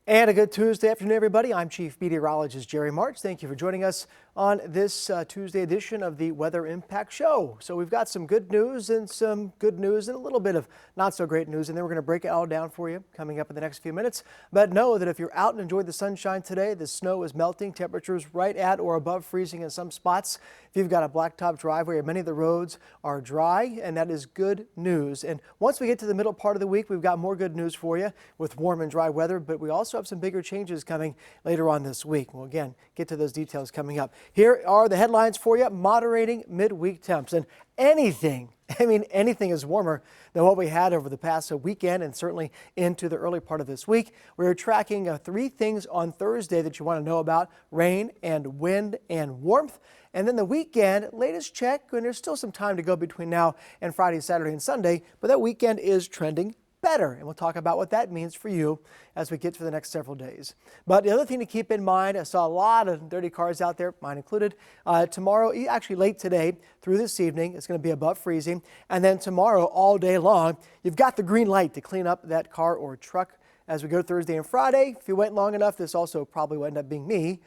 And a good Tuesday afternoon, everybody. I'm Chief Meteorologist Jerry March. Thank you for joining us on this Tuesday edition of the Weather Impact Show. So we've got some good news and some good news and a little bit of not so great news, and then we're going to break it all down for you coming up in the next few minutes. But know that if you're out and enjoy the sunshine today, the snow is melting, temperatures right at or above freezing in some spots. If you've got a blacktop driveway, many of the roads are dry, and that is good news. And once we get to the middle part of the week, we've got more good news for you with warm and dry weather, but we also have some bigger changes coming later on this week. We'll again get to those details coming up. Here are the headlines for you. Moderating midweek temps, and anything is warmer than what we had over the past weekend and certainly into the early part of this week. We're tracking three things on Thursday that you want to know about: rain and wind and warmth. And then the weekend, latest check, and there's still some time to go between now and Friday, Saturday, and Sunday, but that weekend is trending better. And we'll talk about what that means for you as we get to the next several days. But the other thing to keep in mind, I saw a lot of dirty cars out there, mine included. Tomorrow, actually late today through this evening, it's going to be above freezing. And then tomorrow all day long, you've got the green light to clean up that car or truck. As we go Thursday and Friday, if you wait long enough, this also probably will end up being me.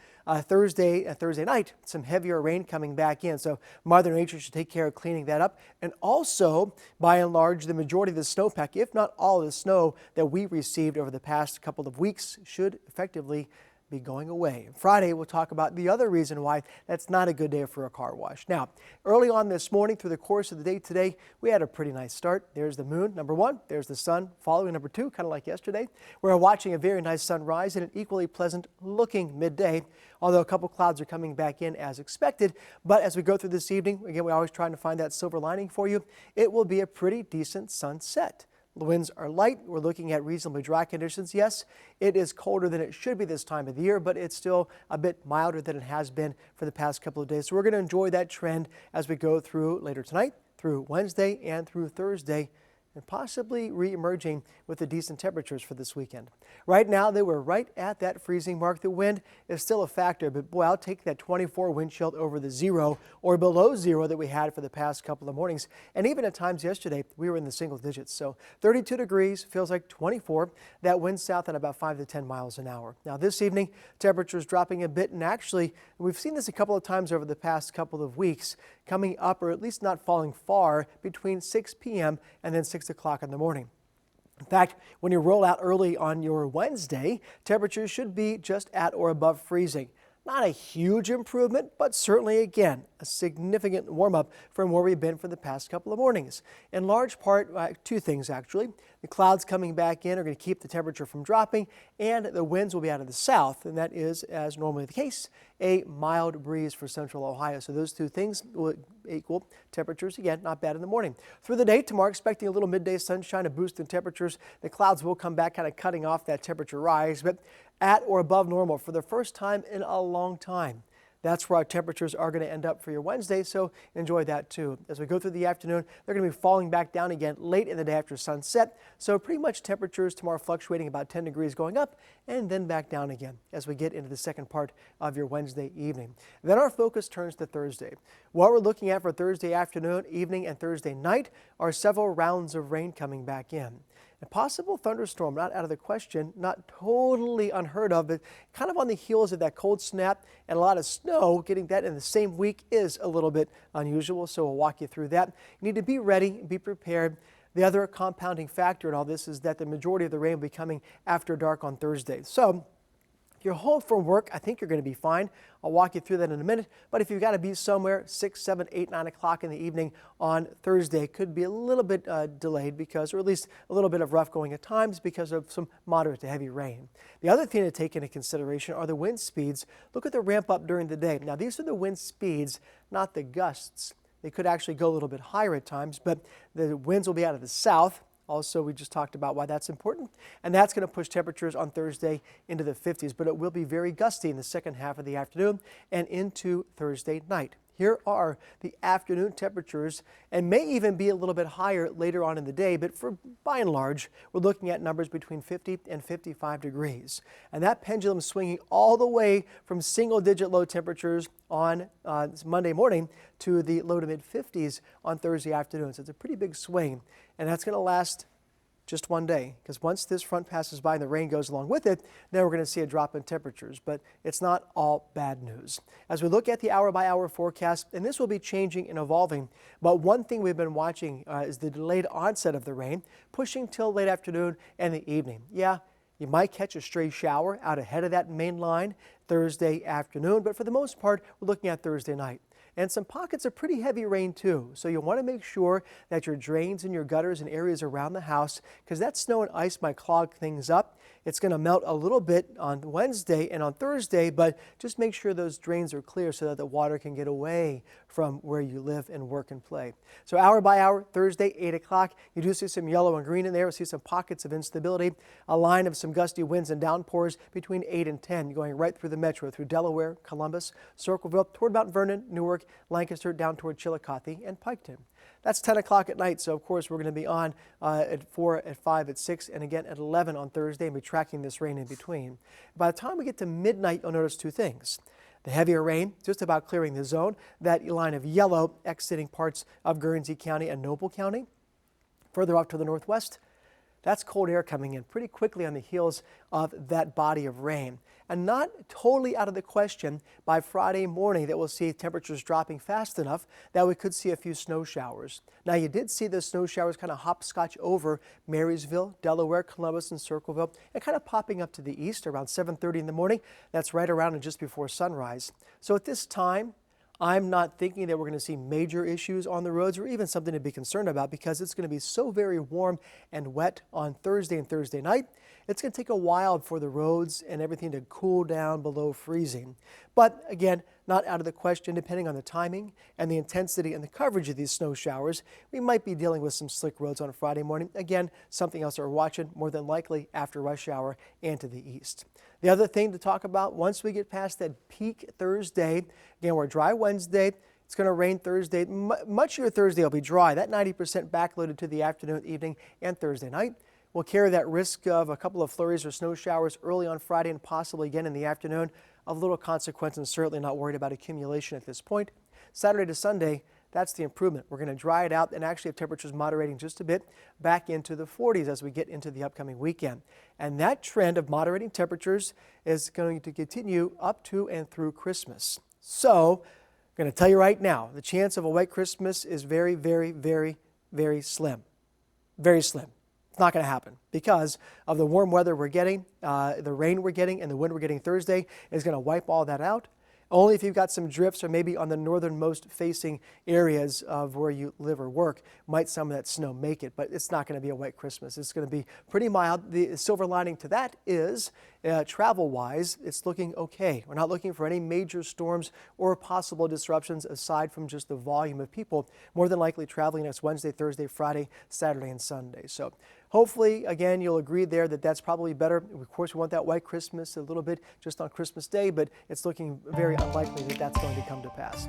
Thursday night, some heavier rain coming back in. So Mother Nature should take care of cleaning that up. And also, by and large, the majority of the snowpack, if not all of the snow that we received over the past couple of weeks, should effectively be going away. Friday, we'll talk about the other reason why that's not a good day for a car wash. Now, early on this morning through the course of the day today, we had a pretty nice start. There's the moon, number one. There's the sun following, number two, kind of like yesterday. We're watching a very nice sunrise and an equally pleasant looking midday, although a couple clouds are coming back in as expected. But as we go through this evening, again, we're always trying to find that silver lining for you. It will be a pretty decent sunset. The winds are light. We're looking at reasonably dry conditions. Yes, it is colder than it should be this time of the year, but it's still a bit milder than it has been for the past couple of days. So we're going to enjoy that trend as we go through later tonight, through Wednesday, and through Thursday, and possibly re-emerging with the decent temperatures for this weekend. Right now, they were right at that freezing mark. The wind is still a factor, but boy, I'll take that 24 wind chill over the 0 or below 0 that we had for the past couple of mornings. And even at times yesterday, we were in the single digits. So 32 degrees, feels like 24. That wind south at about 5 to 10 miles an hour. Now this evening, temperatures dropping a bit, and actually, we've seen this a couple of times over the past couple of weeks, coming up, or at least not falling far, between 6 p.m. and then 6 o'clock in the morning. In fact, when you roll out early on your Wednesday, temperatures should be just at or above freezing. Not a huge improvement, but certainly, again, a significant warm-up from where we've been for the past couple of mornings. In large part, two things actually. The clouds coming back in are going to keep the temperature from dropping, and the winds will be out of the south, and that is, as normally the case, a mild breeze for central Ohio. So those two things will equal temperatures, again, not bad in the morning. Through the day tomorrow, expecting a little midday sunshine, a boost in temperatures. The clouds will come back, kind of cutting off that temperature rise, but at or above normal for the first time in a long time. That's where our temperatures are going to end up for your Wednesday, so enjoy that too. As we go through the afternoon, they're going to be falling back down again late in the day after sunset. So pretty much temperatures tomorrow fluctuating about 10 degrees going up and then back down again as we get into the second part of your Wednesday evening. Then our focus turns to Thursday. What we're looking at for Thursday afternoon, evening, and Thursday night are several rounds of rain coming back in. A possible thunderstorm, not out of the question, not totally unheard of, but kind of on the heels of that cold snap and a lot of snow. Getting that in the same week is a little bit unusual, so we'll walk you through that. You need to be ready, be prepared. The other compounding factor in all this is that the majority of the rain will be coming after dark on Thursday. So if you're home from work, I think you're going to be fine. I'll walk you through that in a minute. But if you've got to be somewhere 6, 7, 8, 9 o'clock in the evening on Thursday, it could be a little bit delayed because, or at least a little bit of rough going at times because of some moderate to heavy rain. The other thing to take into consideration are the wind speeds. Look at the ramp up during the day. Now, these are the wind speeds, not the gusts. They could actually go a little bit higher at times, but the winds will be out of the south. Also, we just talked about why that's important, and that's going to push temperatures on Thursday into the 50s, but it will be very gusty in the second half of the afternoon and into Thursday night. Here are the afternoon temperatures, and may even be a little bit higher later on in the day, but for by and large, we're looking at numbers between 50 and 55 degrees. And that pendulum swinging all the way from single-digit low temperatures on Monday morning to the low to mid-50s on Thursday afternoon. So it's a pretty big swing, and that's going to last just one day, because once this front passes by and the rain goes along with it, then we're going to see a drop in temperatures. But it's not all bad news. As we look at the hour-by-hour forecast, and this will be changing and evolving, but one thing we've been watching is the delayed onset of the rain, pushing till late afternoon and the evening. Yeah, you might catch a stray shower out ahead of that main line Thursday afternoon, but for the most part, we're looking at Thursday night. And some pockets of pretty heavy rain too. So you'll want to make sure that your drains and your gutters and areas around the house, because that snow and ice might clog things up. It's going to melt a little bit on Wednesday and on Thursday, but just make sure those drains are clear so that the water can get away from where you live and work and play. So hour by hour, Thursday, 8 o'clock, you do see some yellow and green in there. We'll see some pockets of instability, a line of some gusty winds and downpours between 8 and 10, going right through the metro, through Delaware, Columbus, Circleville, toward Mount Vernon, Newark, Lancaster, down toward Chillicothe and Piketon. That's 10 o'clock at night, so of course we're going to be on at 4, at 5, at 6, and again at 11 on Thursday, and be tracking this rain in between. By the time we get to midnight, you'll notice two things. The heavier rain, just about clearing the zone, that line of yellow exiting parts of Guernsey County and Noble County. Further off to the northwest, that's cold air coming in pretty quickly on the heels of that body of rain. And not totally out of the question by Friday morning that we'll see temperatures dropping fast enough that we could see a few snow showers. Now, you did see those snow showers kind of hopscotch over Marysville, Delaware, Columbus, and Circleville, and kind of popping up to the east around 7:30 in the morning. That's right around and just before sunrise. So at this time, I'm not thinking that we're going to see major issues on the roads or even something to be concerned about, because it's going to be so very warm and wet on Thursday and Thursday night. It's going to take a while for the roads and everything to cool down below freezing. But again, not out of the question, depending on the timing and the intensity and the coverage of these snow showers, we might be dealing with some slick roads on Friday morning. Again, something else that we're watching more than likely after rush hour and to the east. The other thing to talk about once we get past that peak Thursday, again, we're dry Wednesday. It's going to rain Thursday. Much of your Thursday will be dry. That 90% backloaded to the afternoon, evening, and Thursday night. We'll carry that risk of a couple of flurries or snow showers early on Friday and possibly again in the afternoon. Of little consequence, and certainly not worried about accumulation at this point. Saturday to Sunday, that's the improvement. We're going to dry it out and actually have temperatures moderating just a bit back into the 40s as we get into the upcoming weekend. And that trend of moderating temperatures is going to continue up to and through Christmas. So I'm going to tell you right now, the chance of a white Christmas is very, very, very, very slim. Very slim. It's not going to happen because of the warm weather we're getting, the rain we're getting, and the wind we're getting Thursday is going to wipe all that out. Only if you've got some drifts or maybe on the northernmost facing areas of where you live or work might some of that snow make it, but it's not going to be a white Christmas. It's going to be pretty mild. The silver lining to that is travel-wise, it's looking okay. We're not looking for any major storms or possible disruptions aside from just the volume of people more than likely traveling next Wednesday, Thursday, Friday, Saturday, and Sunday. So hopefully, again, you'll agree there that that's probably better. Of course, we want that white Christmas a little bit just on Christmas Day, but it's looking very unlikely that that's going to come to pass.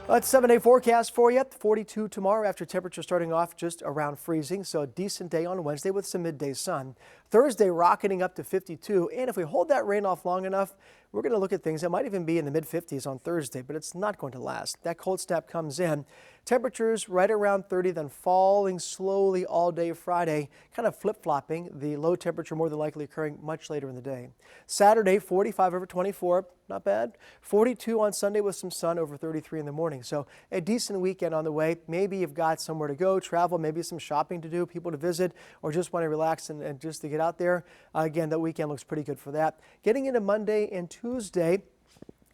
It's a 7-day forecast for you. 42 tomorrow after temperatures starting off just around freezing. So a decent day on Wednesday with some midday sun. Thursday rocketing up to 52. And if we hold that rain off long enough, we're going to look at things that might even be in the mid-50s on Thursday, but it's not going to last. That cold snap comes in. Temperatures right around 30, then falling slowly all day Friday, kind of flip-flopping. The low temperature more than likely occurring much later in the day. Saturday, 45 over 24, not bad. 42 on Sunday with some sun, over 33 in the morning. So a decent weekend on the way. Maybe you've got somewhere to go, travel, maybe some shopping to do, people to visit, or just want to relax and just to get out there. Again, that weekend looks pretty good for that. Getting into Monday and Tuesday,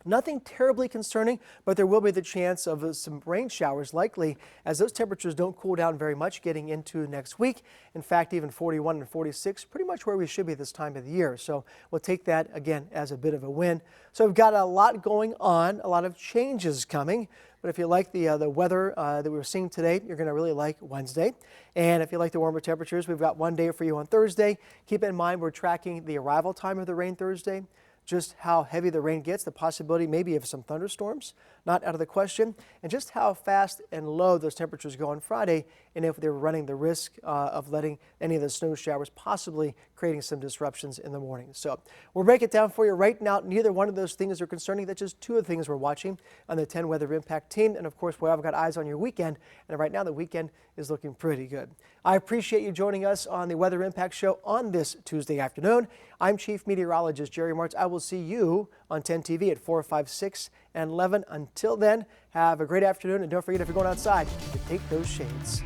nothing terribly concerning, but there will be the chance of some rain showers likely as those temperatures don't cool down very much getting into next week. In fact, even 41 and 46, pretty much where we should be this time of the year. So we'll take that again as a bit of a win. So we've got a lot going on, a lot of changes coming. But if you like the weather that we're seeing today, you're going to really like Wednesday. And if you like the warmer temperatures, we've got one day for you on Thursday. Keep in mind we're tracking the arrival time of the rain Thursday, just how heavy the rain gets, the possibility maybe of some thunderstorms. not out of the question, and just how fast and low those temperatures go on Friday, and if they're running the risk of letting any of the snow showers possibly creating some disruptions in the morning. So we'll break it down for you right now. Neither one of those things are concerning. That's just two of the things we're watching on the 10 Weather Impact team. And of course, I've got eyes on your weekend. And right now, the weekend is looking pretty good. I appreciate you joining us on the Weather Impact Show on this Tuesday afternoon. I'm Chief Meteorologist Jerry Martz. I will see you on 10 TV at 4, 5, 6, and 11. Until then, have a great afternoon. And don't forget, if you're going outside, to take those shades.